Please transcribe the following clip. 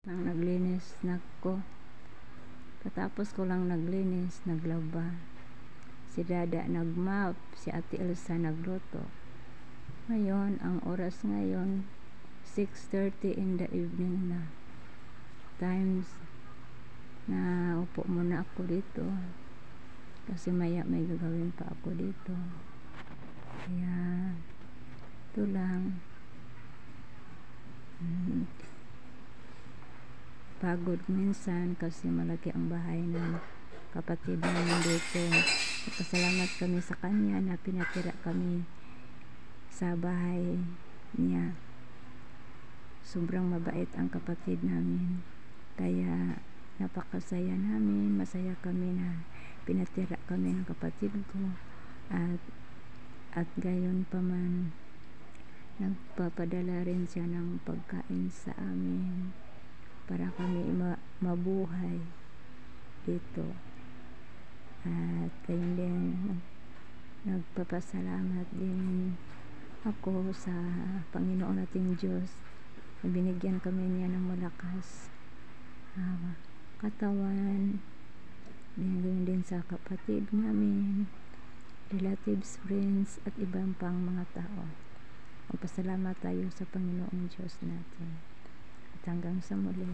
Nang naglinis na ko, katapos ko lang naglinis, naglaba, si Dada nagmap, si Ate Elsa nagluto. Ngayon, ang oras ngayon 6:30 in the evening na. Times na upo muna ako dito kasi maya may gagawin pa ako dito. Kaya ito lang. Pagod minsan kasi malaki ang bahay ng kapatid namin dito. Pasalamat kami sa kanya na pinatira kami sa bahay niya. Sobrang mabait ang kapatid namin. Kaya napakasaya namin, masaya kami na pinatira kami ng kapatid ko. At gayon pa man, nagpapadala rin siya ng pagkain sa amin para kami mabuhay dito. At gayon din, nagpapasalamat din ako sa Panginoon nating Diyos na binigyan kami niya ng malakas katawan. Gayon din sa kapatid namin, relatives, friends, at ibang pang mga tao. Magpasalamat tayo sa Panginoong Diyos natin. At hanggang sa muli.